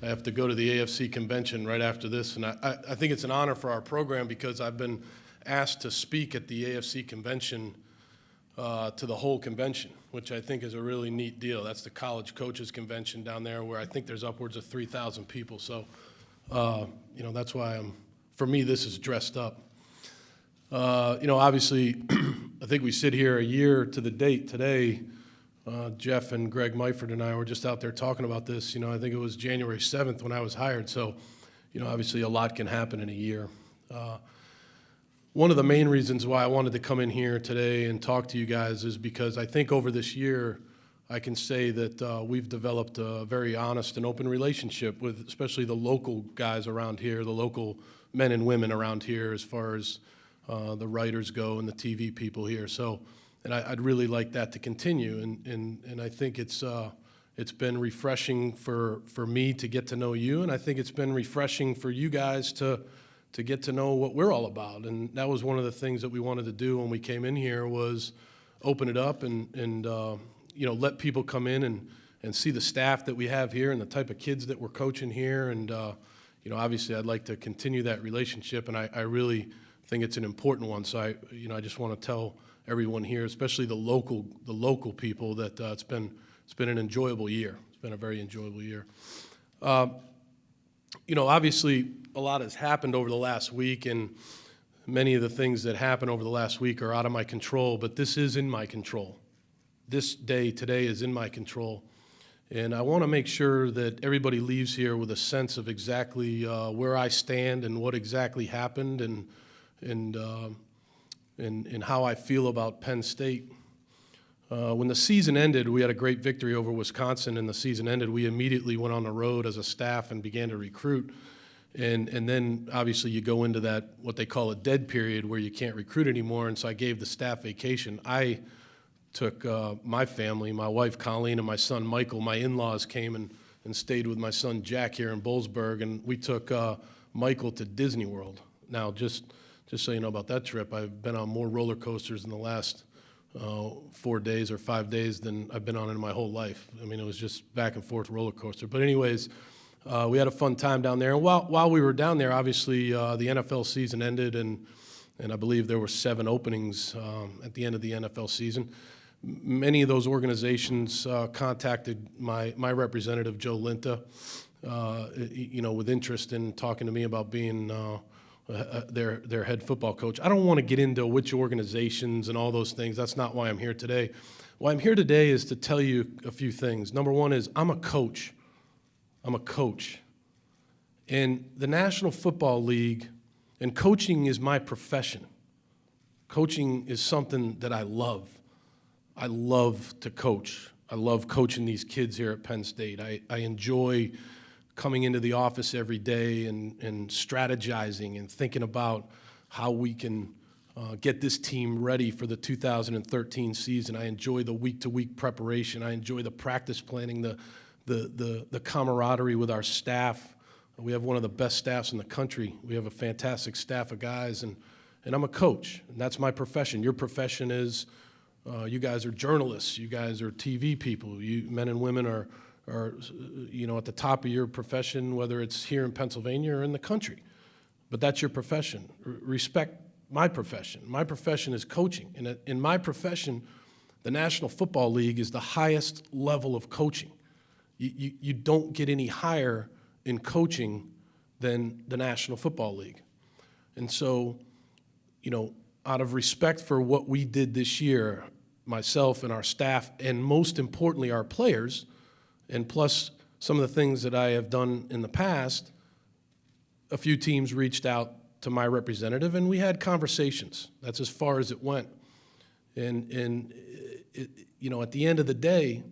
I have to go to the AFC convention right after this, and I think it's an honor for our program because I've been asked to speak at the AFC convention to the whole convention, which I think is a really neat deal. That's the college coaches convention down there where I think there's upwards of 3,000 people. So, that's why for me, this is dressed up. Obviously, I think we sit here a year to the date today. Jeff and Greg Meifert and I were just out there talking about this. I think it was January 7th when I was hired. So, obviously a lot can happen in a year. One of the main reasons why I wanted to come in here today and talk to you guys is because I think over this year, I can say that we've developed a very honest and open relationship with especially the local guys around here, the local men and women around here as far as the writers go and the TV people here. So, and I'd really like that to continue. And I think it's been refreshing for me to get to know you, and I think it's been refreshing for you guys to get to know what we're all about. And that was one of the things that we wanted to do when we came in here was open it up and let people come in and see the staff that we have here and the type of kids that we're coaching here. And, obviously I'd like to continue that relationship, and I really think it's an important one. So I just want to tell everyone here, especially the local people, that it's been an enjoyable year. It's been a very enjoyable year. Obviously a lot has happened over the last week, and many of the things that happened over the last week are out of my control, but this is in my control. This day today is in my control. And I want to make sure that everybody leaves here with a sense of exactly where I stand and what exactly happened and how I feel about Penn State. When the season ended, we had a great victory over Wisconsin, and the season ended. We immediately went on the road as a staff and began to recruit. And then, obviously, you go into that, what they call a dead period, where you can't recruit anymore, and so I gave the staff vacation. I took my family, my wife Colleen and my son Michael. My in-laws came and stayed with my son Jack here in Boalsburg, and we took Michael to Disney World. Now, just so you know about that trip, I've been on more roller coasters in the last 4 days or 5 days than I've been on in my whole life. I mean, it was just back and forth roller coaster. But anyways, we had a fun time down there. And while we were down there, obviously the NFL season ended, and I believe there were 7 openings at the end of the NFL season. Many of those organizations contacted my representative, Joe Linta, with interest in talking to me about being their head football coach. I don't want to get into which organizations and all those things. That's not why I'm here today. Why I'm here today is to tell you a few things. Number one is I'm a coach. I'm a coach. And the National Football League, and coaching is my profession. Coaching is something that I love. I love to coach. I love coaching these kids here at Penn State. I enjoy coming into the office every day and strategizing and thinking about how we can get this team ready for the 2013 season. I enjoy the week-to-week preparation. I enjoy the practice planning, the camaraderie with our staff. We have one of the best staffs in the country. We have a fantastic staff of guys, and I'm a coach, and that's my profession. Your profession is, you guys are journalists. You guys are TV people. You men and women are at the top of your profession, whether it's here in Pennsylvania or in the country. But that's your profession. Respect my profession. My profession is coaching. And in my profession, the National Football League is the highest level of coaching. You don't get any higher in coaching than the National Football League. And so, out of respect for what we did this year, myself and our staff, and most importantly, our players, and plus some of the things that I have done in the past, a few teams reached out to my representative, and we had conversations. That's as far as it went. And at the end of the day,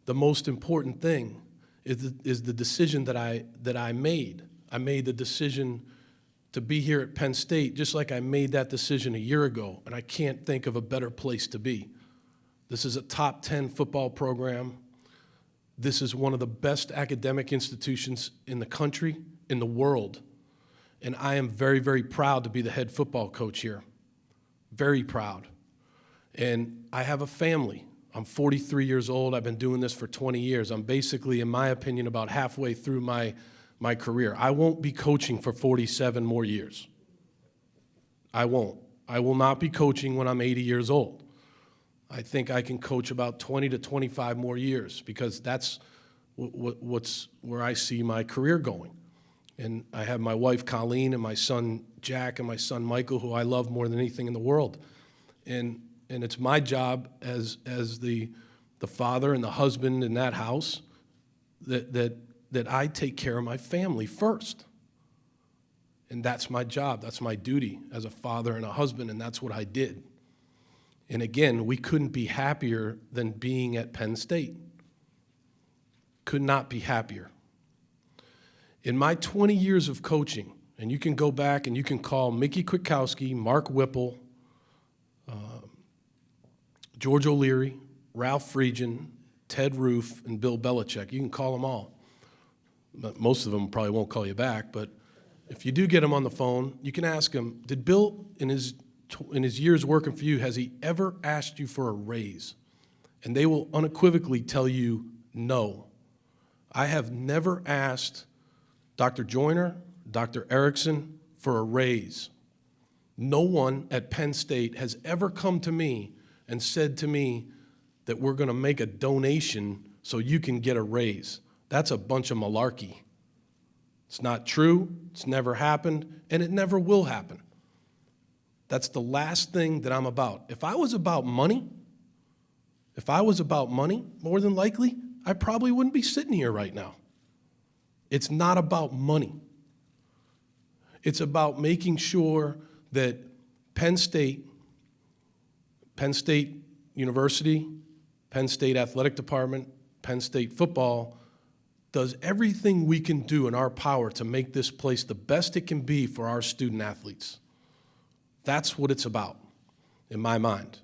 the most important thing is the decision that I made. I made the decision to be here at Penn State, just like I made that decision a year ago, and I can't think of a better place to be. This is a top 10 football program. This is one of the best academic institutions in the country, in the world. And I am very, very proud to be the head football coach here. Very proud. And I have a family. I'm 43 years old. I've been doing this for 20 years. I'm basically, in my opinion, about halfway through my my career. I won't be coaching for 47 more years. I won't. I will not be coaching when I'm 80 years old. I think I can coach about 20 to 25 more years because that's what's where I see my career going. And I have my wife, Colleen, and my son, Jack, and my son, Michael, who I love more than anything in the world. And it's my job as the father and the husband in that house that I take care of my family first. And that's my job. That's my duty as a father and a husband, and that's what I did. And again, we couldn't be happier than being at Penn State. Could not be happier. In my 20 years of coaching, and you can go back and you can call Mickey Kwiatkowski, Mark Whipple, George O'Leary, Ralph Friedgen, Ted Roof, and Bill Belichick. You can call them all. But most of them probably won't call you back, but if you do get them on the phone, you can ask them, did Bill, in his years working for you, has he ever asked you for a raise? And they will unequivocally tell you no. I have never asked Dr. Joyner, Dr. Erickson for a raise. No one at Penn State has ever come to me and said to me that we're going to make a donation so you can get a raise. That's a bunch of malarkey. It's not true, it's never happened, and it never will happen. That's the last thing that I'm about. If I was about money, more than likely, I probably wouldn't be sitting here right now. It's not about money. It's about making sure that Penn State University, Penn State Athletic Department, Penn State Football does everything we can do in our power to make this place the best it can be for our student athletes. That's what it's about, in my mind.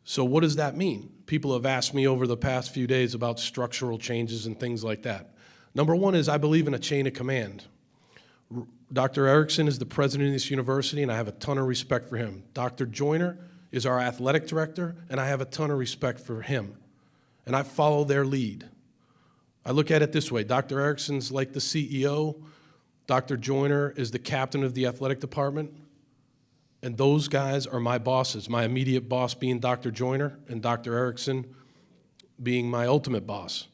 So what does that mean? People have asked me over the past few days about structural changes and things like that. Number one is I believe in a chain of command. Dr. Erickson is the president of this university, and I have a ton of respect for him. Dr. Joyner is our athletic director, and I have a ton of respect for him. And I follow their lead. I look at it this way. Dr. Erickson's like the CEO. Dr. Joyner is the captain of the athletic department. And those guys are my bosses, my immediate boss being Dr. Joyner and Dr. Erickson being my ultimate boss.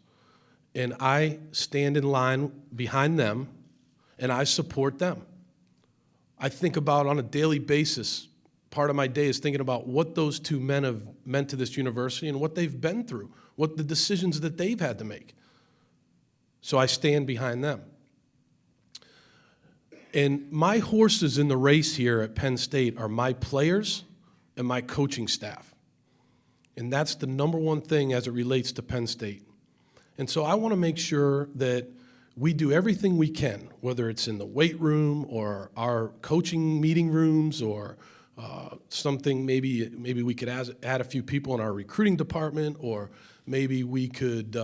And I stand in line behind them, and I support them. I think about on a daily basis, part of my day is thinking about what those two men have meant to this university and what they've been through, what the decisions that they've had to make. So I stand behind them. And my horses in the race here at Penn State are my players and my coaching staff. And that's the number one thing as it relates to Penn State. And so I want to make sure that we do everything we can, whether it's in the weight room or our coaching meeting rooms or something, maybe we could add a few people in our recruiting department, or maybe we could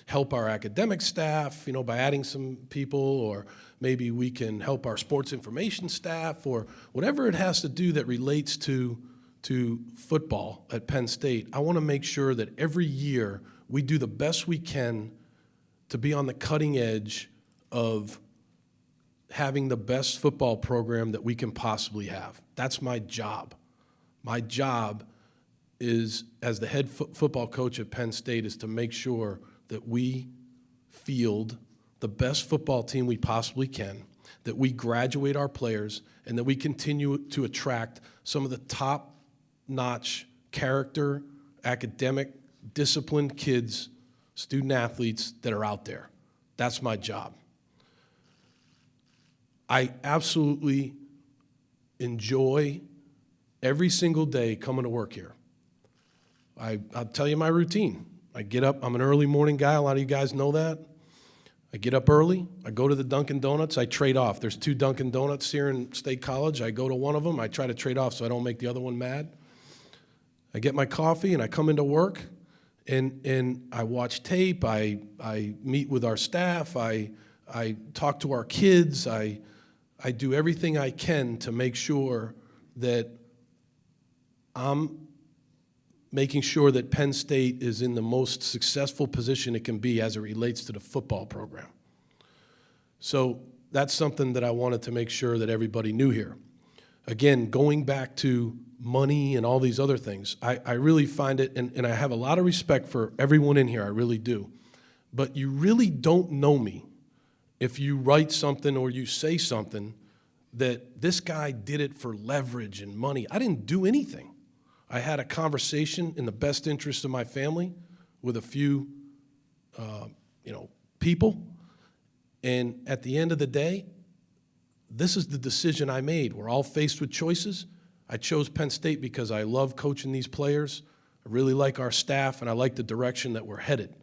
help our academic staff, by adding some people, or maybe we can help our sports information staff, or whatever it has to do that relates to football at Penn State. I want to make sure that every year we do the best we can to be on the cutting edge of having the best football program that we can possibly have. That's my job. My job is, as the head football coach at Penn State, is to make sure that we field the best football team we possibly can, that we graduate our players, and that we continue to attract some of the top-notch character, academic, disciplined kids, student athletes that are out there. That's my job. I absolutely enjoy every single day coming to work here. I'll tell you my routine. I get up, I'm an early morning guy, a lot of you guys know that. I get up early, I go to the Dunkin' Donuts, I trade off. There's 2 Dunkin' Donuts here in State College. I go to one of them, I try to trade off so I don't make the other one mad. I get my coffee and I come into work and I watch tape, I meet with our staff, I talk to our kids, I do everything I can to make sure that I'm making sure that Penn State is in the most successful position it can be as it relates to the football program. So that's something that I wanted to make sure that everybody knew here. Again, going back to money and all these other things, I really find it, and I have a lot of respect for everyone in here, I really do. But you really don't know me if you write something or you say something that this guy did it for leverage and money. I didn't do anything. I had a conversation in the best interest of my family with a few, people. And at the end of the day, this is the decision I made. We're all faced with choices. I chose Penn State because I love coaching these players. I really like our staff, and I like the direction that we're headed.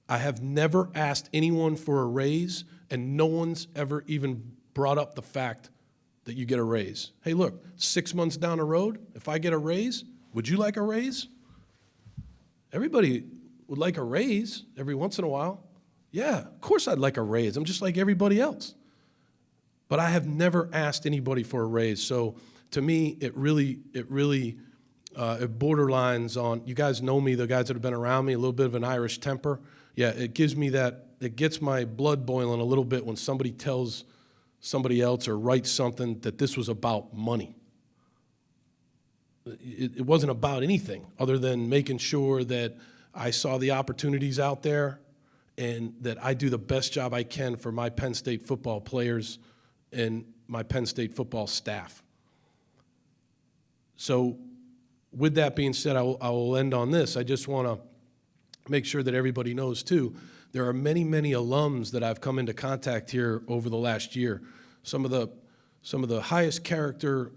I have never asked anyone for a raise, and no one's ever even brought up the fact that you get a raise. Hey, look, 6 months down the road, if I get a raise, would you like a raise? Everybody would like a raise every once in a while. Yeah, of course I'd like a raise. I'm just like everybody else. But I have never asked anybody for a raise. So to me, it borderlines on, you guys know me, the guys that have been around me, a little bit of an Irish temper. Yeah, it gives me that, it gets my blood boiling a little bit when somebody tells somebody else or writes something that this was about money. It wasn't about anything other than making sure that I saw the opportunities out there and that I do the best job I can for my Penn State football players and my Penn State football staff. So with that being said, I will end on this. I just want to make sure that everybody knows, too, there are many, many alums that I've come into contact here over the last year. Some of the highest character,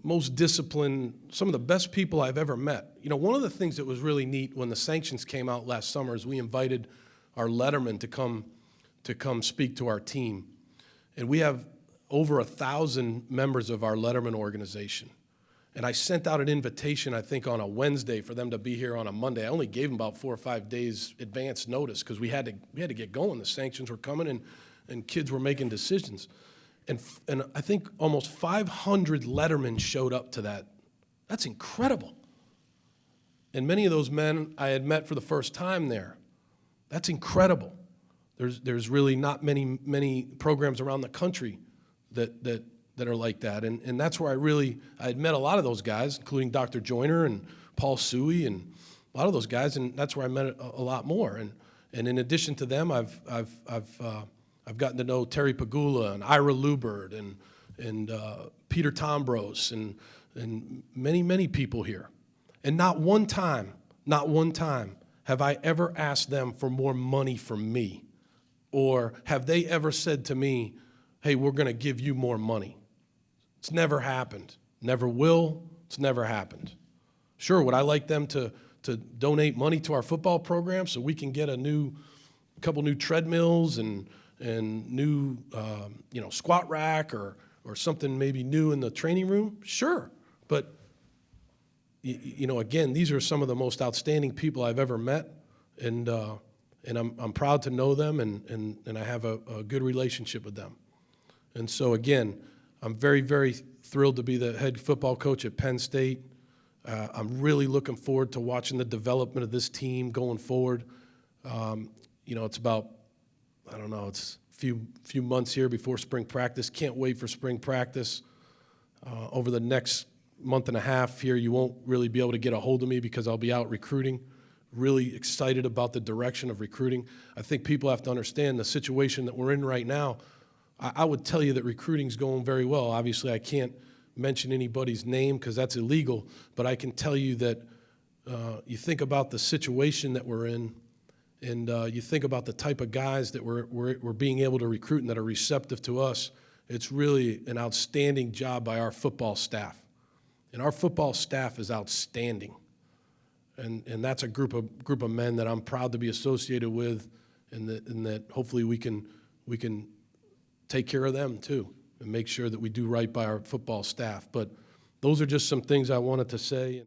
most disciplined, some of the best people I've ever met. You know, one of the things that was really neat when the sanctions came out last summer is we invited our letterman to come speak to our team. And we have over 1,000 members of our letterman organization. And I sent out an invitation, I think, on a Wednesday for them to be here on a Monday. I only gave them about 4 or 5 days advance notice because we had to get going. The sanctions were coming and kids were making decisions. And I think almost 500 lettermen showed up to that. That's incredible. And many of those men I had met for the first time there. That's incredible. There's really not many programs around the country that are like that. And that's where I had met a lot of those guys, including Dr. Joyner and Paul Suey and a lot of those guys, and that's where I met a lot more. And in addition to them, I've gotten to know Terry Pagula and Ira Lubert and Peter Tombros and many people here. And not one time have I ever asked them for more money from me, or have they ever said to me, hey, we're going to give you more money. It's never happened. Never will. It's never happened. Sure, would I like them to donate money to our football program so we can get a couple new treadmills and new squat rack or something maybe new in the training room? Sure, but again, these are some of the most outstanding people I've ever met, and I'm proud to know them, and I have a good relationship with them. And so again, I'm very, very thrilled to be the head football coach at Penn State. I'm really looking forward to watching the development of this team going forward. It's about, it's a few months here before spring practice. Can't wait for spring practice. Over the next month and a half here, you won't really be able to get a hold of me because I'll be out recruiting. Really excited about the direction of recruiting. I think people have to understand the situation that we're in right now. I would tell you that recruiting's going very well. Obviously, I can't mention anybody's name because that's illegal, but I can tell you that you think about the situation that we're in, and you think about the type of guys that we're being able to recruit and that are receptive to us. It's really an outstanding job by our football staff. And our football staff is outstanding. And that's a group of men that I'm proud to be associated with, and that hopefully we can take care of them too and make sure that we do right by our football staff. But those are just some things I wanted to say.